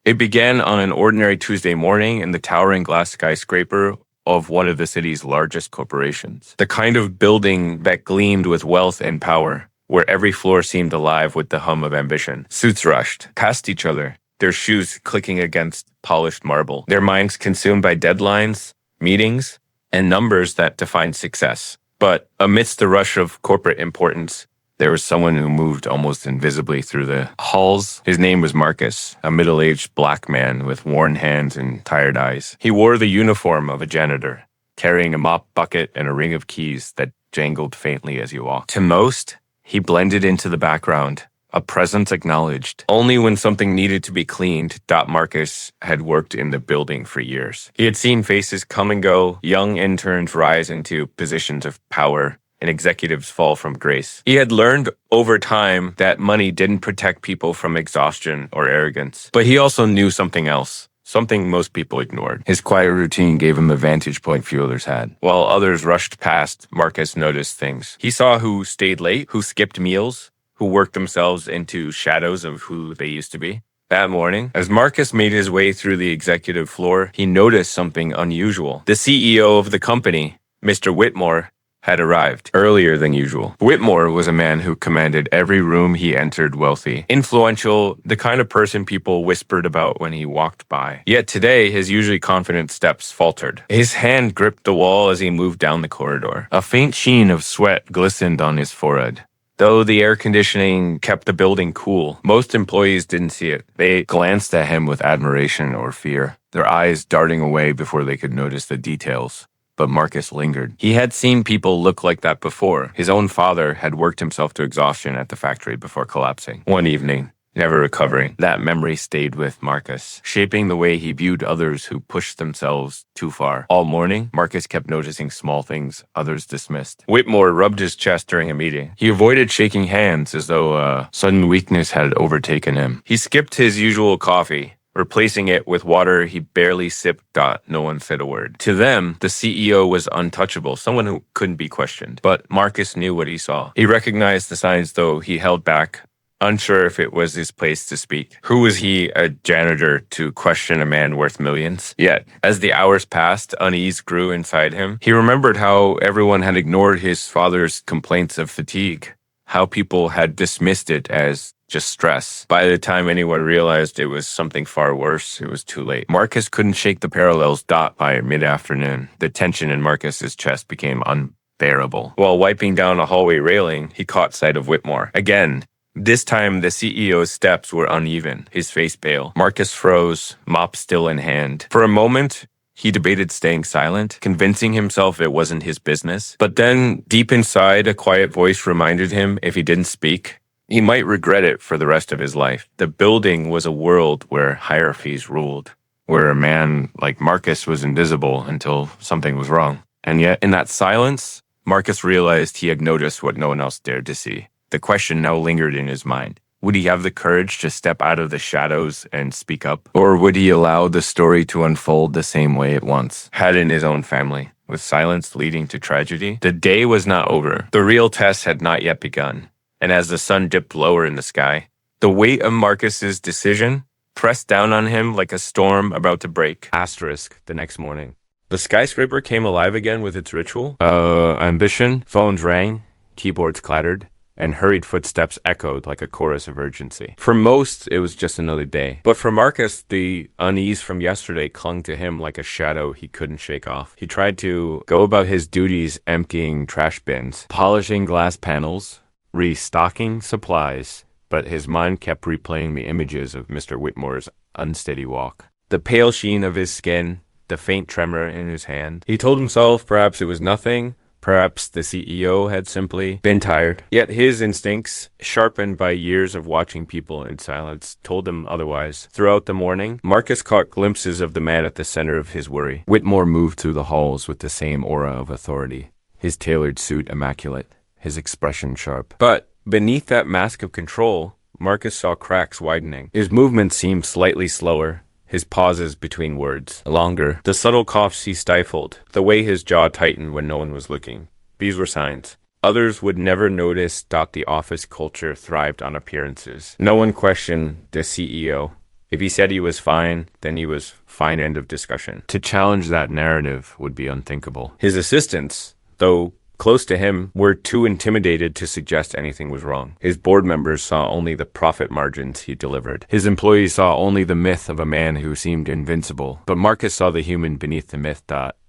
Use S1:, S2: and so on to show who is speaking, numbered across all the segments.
S1: It began on an ordinary Tuesday morning in the towering glass skyscraper of one of the city's largest corporations. The kind of building that gleamed with wealth and power, where every floor seemed alive with the hum of ambition. Suits rushed past each other, their shoes clicking against polished marble, their minds consumed by deadlines, meetings, and numbers that defined success. But amidst the rush of corporate importance, there was someone who moved almost invisibly through the halls. His name was Marcus, a middle-aged black man with worn hands and tired eyes. He wore the uniform of a janitor, carrying a mop bucket and a ring of keys that jangled faintly as he walked. To most, he blended into the background, a presence acknowledged. Only when something needed to be cleaned, Marcus had worked in the building for years. He had seen faces come and go, young interns rise into positions of power, and executives fall from grace. He had learned over time that money didn't protect people from exhaustion or arrogance. But he also knew something else, something most people ignored. His quiet routine gave him a vantage point few others had. While others rushed past, Marcus noticed things. He saw who stayed late, who skipped meals, who worked themselves into shadows of who they used to be. That morning, as Marcus made his way through the executive floor, he noticed something unusual. The CEO of the company, Mr. Whitmore, had arrived earlier than usual. Whitmore was a man who commanded every room he entered, wealthy, influential, the kind of person people whispered about when he walked by. Yet today, his usually confident steps faltered. His hand gripped the wall as he moved down the corridor. A faint sheen of sweat glistened on his forehead. Though the air conditioning kept the building cool, most employees didn't see it. They glanced at him with admiration or fear, their eyes darting away before they could notice the details. But Marcus lingered. He had seen people look like that before. His own father had worked himself to exhaustion at the factory before collapsing. One evening, never recovering, that memory stayed with Marcus, shaping the way he viewed others who pushed themselves too far. All morning, Marcus kept noticing small things others dismissed. Whitmore rubbed his chest during a meeting. He avoided shaking hands as though sudden weakness had overtaken him. He skipped his usual coffee, replacing it with water he barely sipped. No one said a word. To them, the CEO was untouchable, someone who couldn't be questioned. But Marcus knew what he saw. He recognized the signs, though he held back, unsure if it was his place to speak. Who was he, a janitor, to question a man worth millions? Yet, as the hours passed, unease grew inside him. He remembered how everyone had ignored his father's complaints of fatigue, how people had dismissed it as just stress. By the time anyone realized it was something far worse, it was too late. Marcus couldn't shake the parallels. By mid-afternoon, the tension in Marcus's chest became unbearable. While wiping down a hallway railing, he caught sight of Whitmore. Again, this time the CEO's steps were uneven, his face pale. Marcus froze, mop still in hand. For a moment, he debated staying silent, convincing himself it wasn't his business. But then, deep inside, a quiet voice reminded him if he didn't speak, he might regret it for the rest of his life. The building was a world where hierarchies ruled, where a man like Marcus was invisible until something was wrong. And yet, in that silence, Marcus realized he had noticed what no one else dared to see. The question now lingered in his mind. Would he have the courage to step out of the shadows and speak up? Or would he allow the story to unfold the same way it once had in his own family, with silence leading to tragedy? The day was not over. The real test had not yet begun. And as the sun dipped lower in the sky, the weight of Marcus's decision pressed down on him like a storm about to break. The next morning. The skyscraper came alive again with its ritual. Ambition. Phones rang, keyboards clattered, and hurried footsteps echoed like a chorus of urgency. For most, it was just another day. But for Marcus, the unease from yesterday clung to him like a shadow he couldn't shake off. He tried to go about his duties emptying trash bins, polishing glass panels, restocking supplies, but his mind kept replaying the images of Mr. Whitmore's unsteady walk. The pale sheen of his skin, the faint tremor in his hand. He told himself perhaps it was nothing, perhaps the CEO had simply been tired. Yet his instincts, sharpened by years of watching people in silence, told him otherwise. Throughout the morning, Marcus caught glimpses of the man at the center of his worry. Whitmore moved through the halls with the same aura of authority, his tailored suit immaculate, his expression sharp. But beneath that mask of control, Marcus saw cracks widening. His movements seemed slightly slower, his pauses between words longer. The subtle coughs he stifled, the way his jaw tightened when no one was looking. These were signs. Others would never notice. The office culture thrived on appearances. No one questioned the CEO. If he said he was fine, then he was fine, end of discussion. To challenge that narrative would be unthinkable. His assistants, though close to him, were too intimidated to suggest anything was wrong. His board members saw only the profit margins he delivered. His employees saw only the myth of a man who seemed invincible. But Marcus saw the human beneath the myth.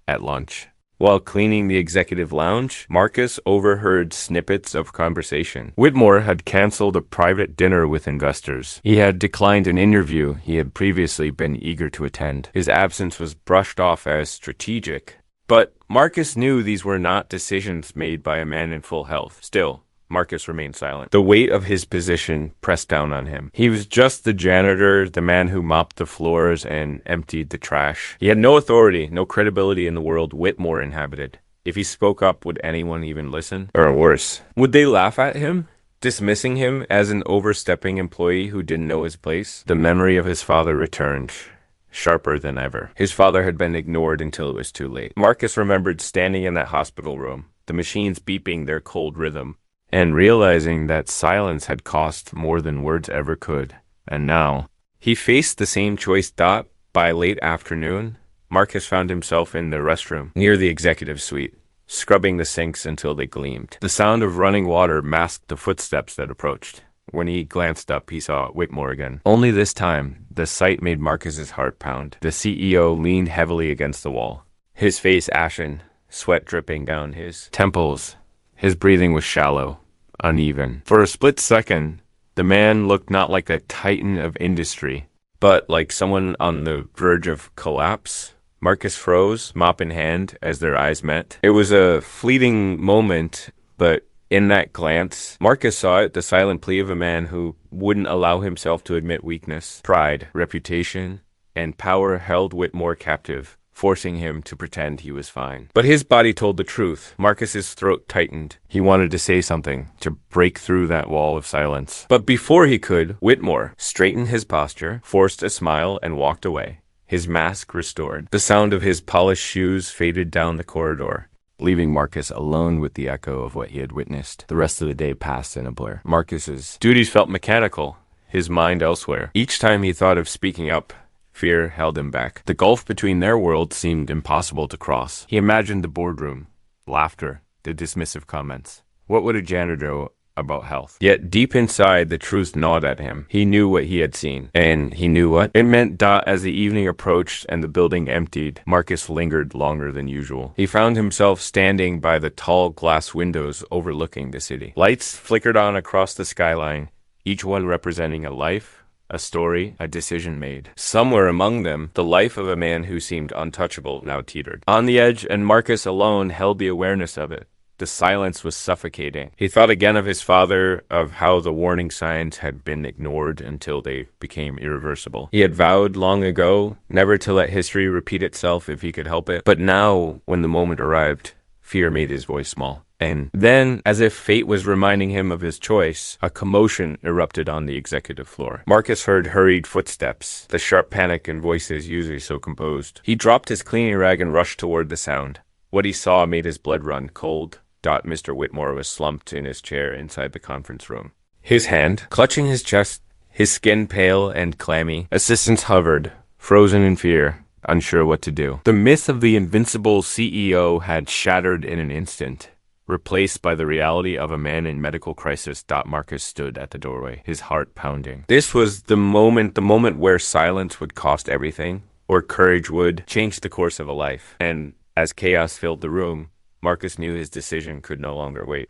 S1: At lunch, while cleaning the executive lounge, Marcus overheard snippets of conversation. Whitmore had canceled a private dinner with investors. He had declined an interview he had previously been eager to attend. His absence was brushed off as strategic. But Marcus knew these were not decisions made by a man in full health. Still, Marcus remained silent. The weight of his position pressed down on him. He was just the janitor, the man who mopped the floors and emptied the trash. He had no authority, no credibility in the world Whitmore inhabited. If he spoke up, would anyone even listen? Or worse, would they laugh at him, dismissing him as an overstepping employee who didn't know his place? The memory of his father returned, sharper than ever. His father had been ignored until it was too late. Marcus remembered standing in that hospital room, the machines beeping their cold rhythm, and realizing that silence had cost more than words ever could. And now, he faced the same choice. By late afternoon, Marcus found himself in the restroom, near the executive suite, scrubbing the sinks until they gleamed. The sound of running water masked the footsteps that approached. When he glanced up, he saw Whitmore again. Only this time, the sight made Marcus's heart pound. The CEO leaned heavily against the wall, his face ashen, sweat dripping down his temples. His breathing was shallow, uneven. For a split second, the man looked not like a titan of industry, but like someone on the verge of collapse. Marcus froze, mop in hand, as their eyes met. It was a fleeting moment, but in that glance, Marcus saw it, the silent plea of a man who wouldn't allow himself to admit weakness. Pride, reputation, and power held Whitmore captive, forcing him to pretend he was fine. But his body told the truth. Marcus's throat tightened. He wanted to say something, to break through that wall of silence. But before he could, Whitmore straightened his posture, forced a smile, and walked away, his mask restored. The sound of his polished shoes faded down the corridor, leaving Marcus alone with the echo of what he had witnessed. The rest of the day passed in a blur. Marcus's duties felt mechanical, his mind elsewhere. Each time he thought of speaking up, fear held him back. The gulf between their worlds seemed impossible to cross. He imagined the boardroom, laughter, the dismissive comments. What would a janitor know about health? Yet deep inside, the truth gnawed at him. He knew what he had seen. And he knew what it meant. As the evening approached and the building emptied, Marcus lingered longer than usual. He found himself standing by the tall glass windows overlooking the city. Lights flickered on across the skyline, each one representing a life, a story, a decision made. Somewhere among them, the life of a man who seemed untouchable now teetered on the edge, and Marcus alone held the awareness of it. The silence was suffocating. He thought again of his father, of how the warning signs had been ignored until they became irreversible. He had vowed long ago never to let history repeat itself if he could help it. But now, when the moment arrived, fear made his voice small. And then, as if fate was reminding him of his choice, a commotion erupted on the executive floor. Marcus heard hurried footsteps, the sharp panic in voices usually so composed. He dropped his cleaning rag and rushed toward the sound. What he saw made his blood run cold. Mr. Whitmore was slumped in his chair inside the conference room, his hand clutching his chest, his skin pale and clammy. Assistants hovered, frozen in fear, unsure what to do. The myth of the invincible CEO had shattered in an instant, replaced by the reality of a man in medical crisis. Marcus stood at the doorway, his heart pounding. This was the moment where silence would cost everything, or courage would change the course of a life. And as chaos filled the room, Marcus knew his decision could no longer wait.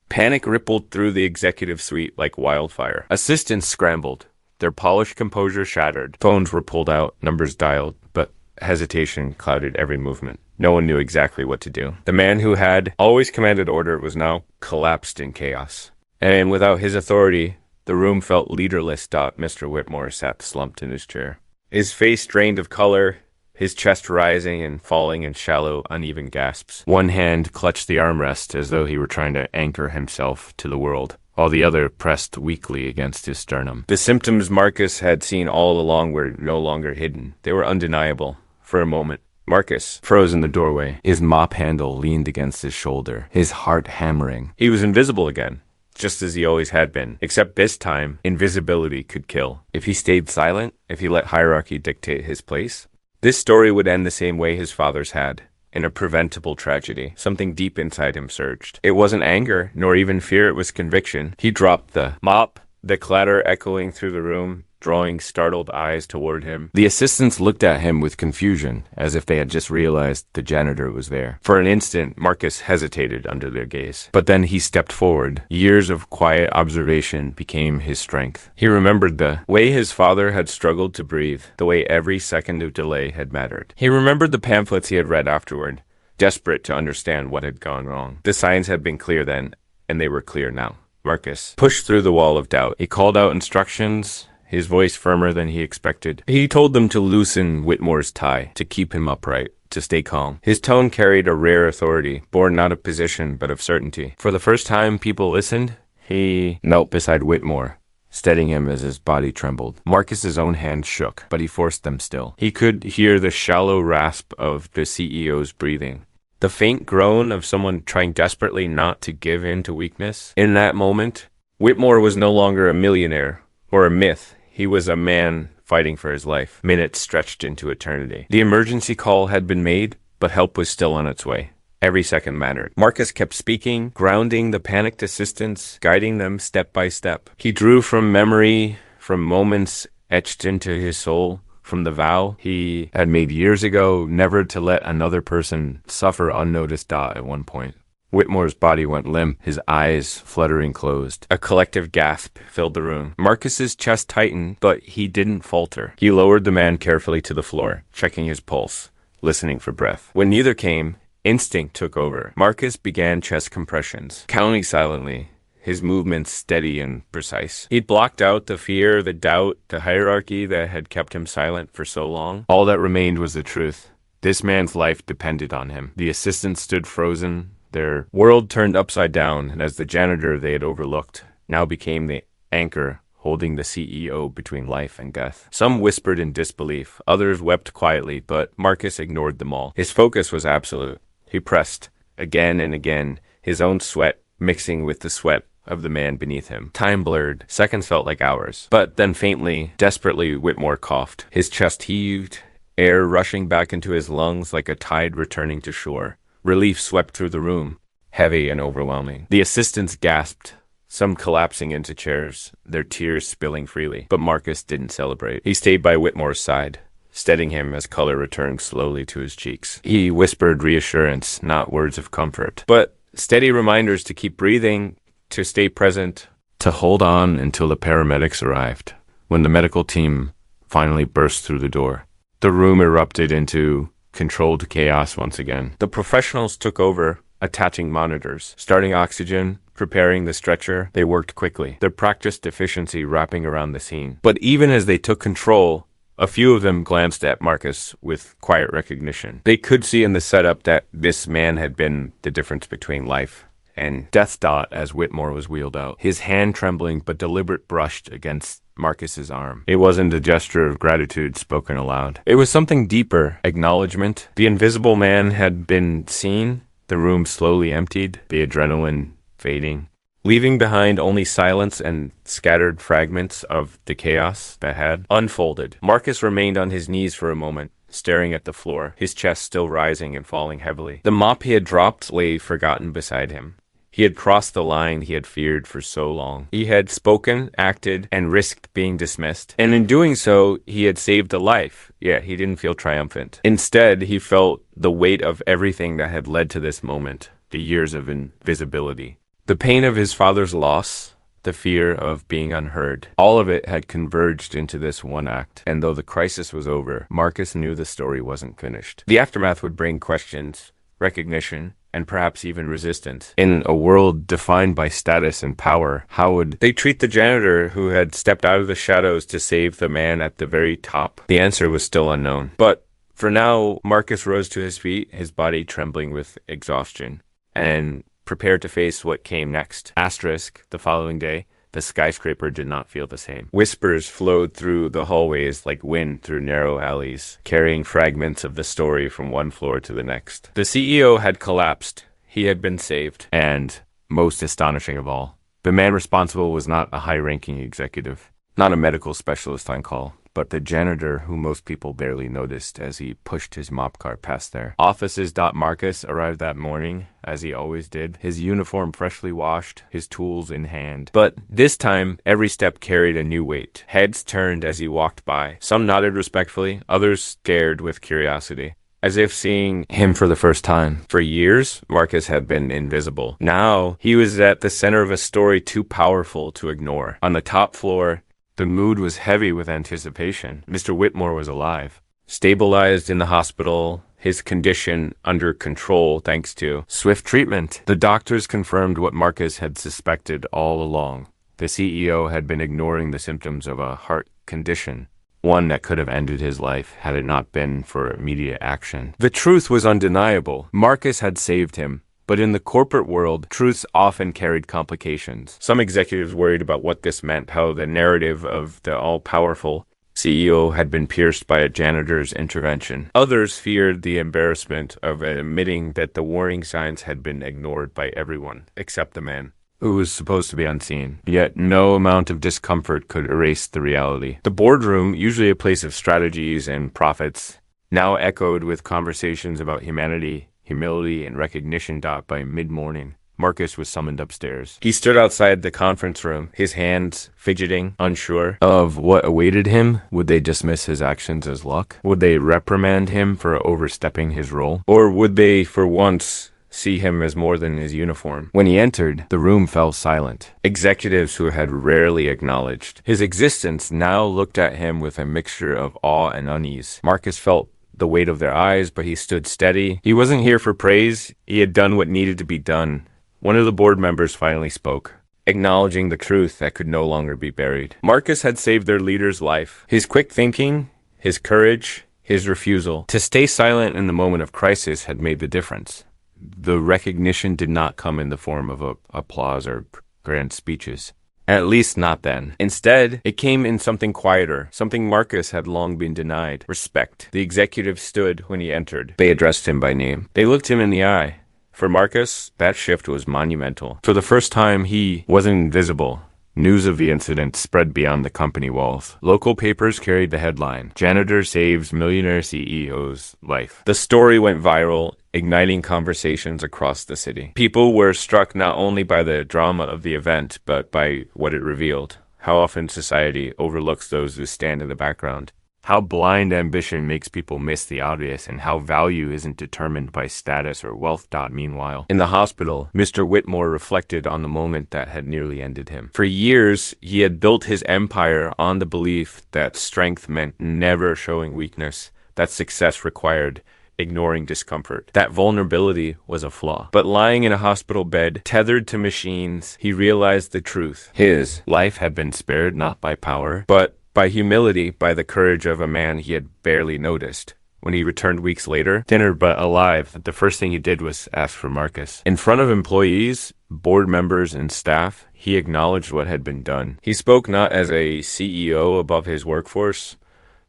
S1: Panic rippled through the executive suite like wildfire. Assistants scrambled, their polished composure shattered. Phones were pulled out, numbers dialed, but hesitation clouded every movement. No one knew exactly what to do. The man who had always commanded order was now collapsed in chaos. And without his authority, the room felt leaderless. Mr. Whitmore sat slumped in his chair, his face drained of color, his chest rising and falling in shallow, uneven gasps. One hand clutched the armrest as though he were trying to anchor himself to the world, while the other pressed weakly against his sternum. The symptoms Marcus had seen all along were no longer hidden. They were undeniable. For a moment, Marcus froze in the doorway. His mop handle leaned against his shoulder, his heart hammering. He was invisible again, just as he always had been. Except this time, invisibility could kill. If he stayed silent, if he let hierarchy dictate his place, this story would end the same way his father's had. In a preventable tragedy. Something deep inside him surged. It wasn't anger, nor even fear, it was conviction. He dropped the mop, the clatter echoing through the room, drawing startled eyes toward him. The assistants looked at him with confusion, as if they had just realized the janitor was there. For an instant, Marcus hesitated under their gaze. But then he stepped forward. Years of quiet observation became his strength. He remembered the way his father had struggled to breathe, the way every second of delay had mattered. He remembered the pamphlets he had read afterward, desperate to understand what had gone wrong. The signs had been clear then, and they were clear now. Marcus pushed through the wall of doubt. He called out instructions, his voice firmer than he expected. He told them to loosen Whitmore's tie, to keep him upright, to stay calm. His tone carried a rare authority, born not of position, but of certainty. For the first time people listened, he knelt beside Whitmore, steadying him as his body trembled. Marcus's own hands shook, but he forced them still. He could hear the shallow rasp of the CEO's breathing, the faint groan of someone trying desperately not to give in to weakness. In that moment, Whitmore was no longer a millionaire or a myth. He was a man fighting for his life. Minutes stretched into eternity. The emergency call had been made, but help was still on its way. Every second mattered. Marcus kept speaking, grounding the panicked assistants, guiding them step by step. He drew from memory, from moments etched into his soul, from the vow he had made years ago, never to let another person suffer unnoticed at one point. Whitmore's body went limp, his eyes fluttering closed. A collective gasp filled the room. Marcus's chest tightened, but he didn't falter. He lowered the man carefully to the floor, checking his pulse, listening for breath. When neither came, instinct took over. Marcus began chest compressions, counting silently, his movements steady and precise. He'd blocked out the fear, the doubt, the hierarchy that had kept him silent for so long. All that remained was the truth. This man's life depended on him. The assistants stood frozen, their world turned upside down, and as the janitor they had overlooked now became the anchor holding the CEO between life and death. Some whispered in disbelief, others wept quietly, but Marcus ignored them all. His focus was absolute. He pressed, again and again, his own sweat mixing with the sweat of the man beneath him. Time blurred. Seconds felt like hours. But then faintly, desperately, Whitmore coughed. His chest heaved, air rushing back into his lungs like a tide returning to shore. Relief swept through the room, heavy and overwhelming. The assistants gasped, some collapsing into chairs, their tears spilling freely. But Marcus didn't celebrate. He stayed by Whitmore's side, steadying him as color returned slowly to his cheeks. He whispered reassurance, not words of comfort, but steady reminders to keep breathing, to stay present, to hold on until the paramedics arrived. When the medical team finally burst through the door, the room erupted into controlled chaos once again. The professionals took over, attaching monitors, starting oxygen, preparing the stretcher. They worked quickly, their practiced efficiency wrapping around the scene. But even as they took control, a few of them glanced at Marcus with quiet recognition. They could see in the setup that this man had been the difference between life and death as Whitmore was wheeled out. His hand trembling but deliberate brushed against Marcus's arm. It wasn't a gesture of gratitude spoken aloud. It was something deeper, acknowledgement. The invisible man had been seen, the room slowly emptied, the adrenaline fading, leaving behind only silence and scattered fragments of the chaos that had unfolded. Marcus remained on his knees for a moment, staring at the floor, his chest still rising and falling heavily. The mop he had dropped lay forgotten beside him. He had crossed the line he had feared for so long. He had spoken, acted, and risked being dismissed. And in doing so, he had saved a life. Yet he didn't feel triumphant. Instead, he felt the weight of everything that had led to this moment, the years of invisibility. The pain of his father's loss, the fear of being unheard. All of it had converged into this one act. And though the crisis was over, Marcus knew the story wasn't finished. The aftermath would bring questions, recognition, and perhaps even resistance. In a world defined by status and power, how would they treat the janitor who had stepped out of the shadows to save the man at the very top? The answer was still unknown. But for now, Marcus rose to his feet, his body trembling with exhaustion, and prepared to face what came next. Asterisk, the following day, the skyscraper did not feel the same. Whispers flowed through the hallways like wind through narrow alleys, carrying fragments of the story from one floor to the next. The CEO had collapsed. He had been saved. And, most astonishing of all, The man responsible was not a high-ranking executive, not a medical specialist on call, but the janitor who most people barely noticed as he pushed his mop cart past their offices. Marcus arrived that morning, as he always did, his uniform freshly washed, his tools in hand. But this time, every step carried a new weight. Heads turned as he walked by. Some nodded respectfully, others stared with curiosity, as if seeing him for the first time. For years, Marcus had been invisible. Now, he was at the center of a story too powerful to ignore. On the top floor, the mood was heavy with anticipation. Mr. Whitmore was alive, stabilized in the hospital, his condition under control thanks to swift treatment. The doctors confirmed what Marcus had suspected all along. The CEO had been ignoring the symptoms of a heart condition, one that could have ended his life had it not been for immediate action. The truth was undeniable. Marcus had saved him. But in the corporate world, truths often carried complications. Some executives worried about what this meant, how the narrative of the all-powerful CEO had been pierced by a janitor's intervention. Others feared the embarrassment of admitting that the warning signs had been ignored by everyone, except the man, who was supposed to be unseen. Yet no amount of discomfort could erase the reality. The boardroom, usually a place of strategies and profits, now echoed with conversations about humanity, humility, and recognition. By mid-morning, Marcus was summoned upstairs. He stood outside the conference room, his hands fidgeting, unsure of what awaited him. Would they dismiss his actions as luck? Would they reprimand him for overstepping his role? Or would they, for once, see him as more than his uniform? When he entered, the room fell silent. Executives who had rarely acknowledged his existence now looked at him with a mixture of awe and unease. Marcus felt the weight of their eyes, but he stood steady. He wasn't here for praise. He had done what needed to be done. One of the board members finally spoke, acknowledging the truth that could no longer be buried. Marcus had saved their leader's life. His quick thinking, his courage, his refusal to stay silent in the moment of crisis had made the difference. The recognition did not come in the form of applause or grand speeches. At least not then. Instead, it came in something quieter, something Marcus had long been denied: respect. The executive stood when he entered. They addressed him by name. They looked him in the eye. For Marcus, that shift was monumental. For the first time, he wasn't invisible. News of the incident spread beyond the company walls. Local papers carried the headline, "Janitor Saves Millionaire CEO's Life." The story went viral, igniting conversations across the city. People were struck not only by the drama of the event, but by what it revealed. How often society overlooks those who stand in the background. How blind ambition makes people miss the obvious, and how value isn't determined by status or wealth. Meanwhile, in the hospital, Mr. Whitmore reflected on the moment that had nearly ended him. For years, he had built his empire on the belief that strength meant never showing weakness, that success required ignoring discomfort. That vulnerability was a flaw. But lying in a hospital bed, tethered to machines, he realized the truth. His life had been spared not by power, but by humility, by the courage of a man he had barely noticed. When he returned weeks later, thinner but alive, the first thing he did was ask for Marcus. In front of employees, board members, and staff, he acknowledged what had been done. He spoke not as a CEO above his workforce,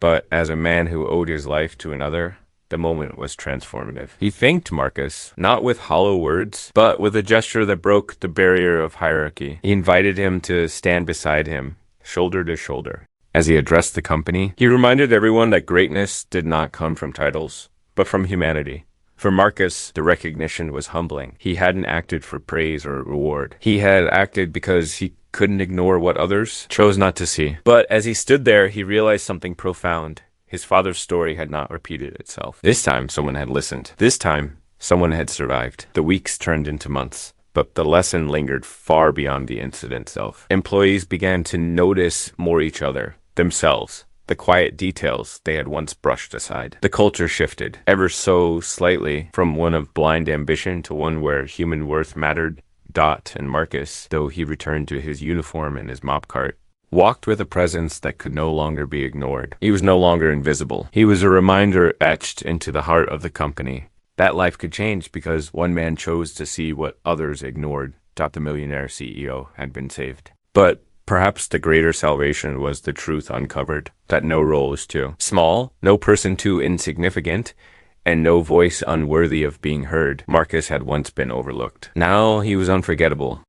S1: but as a man who owed his life to another. The moment was transformative. He thanked Marcus, not with hollow words, but with a gesture that broke the barrier of hierarchy. He invited him to stand beside him, shoulder to shoulder. As he addressed the company, he reminded everyone that greatness did not come from titles, but from humanity. For Marcus, the recognition was humbling. He hadn't acted for praise or reward. He had acted because he couldn't ignore what others chose not to see. But as he stood there, he realized something profound. His father's story had not repeated itself. This time, someone had listened. This time, someone had survived. The weeks turned into months, but the lesson lingered far beyond the incident itself. Employees began to notice more each other, themselves, the quiet details they had once brushed aside. The culture shifted, ever so slightly, from one of blind ambition to one where human worth mattered. And Marcus, though he returned to his uniform and his mop cart, walked with a presence that could no longer be ignored. He was no longer invisible. He was a reminder etched into the heart of the company. That life could change because one man chose to see what others ignored. The millionaire CEO had been saved. But perhaps the greater salvation was the truth uncovered, that no role is too small, no person too insignificant, and no voice unworthy of being heard. Marcus had once been overlooked. Now he was unforgettable.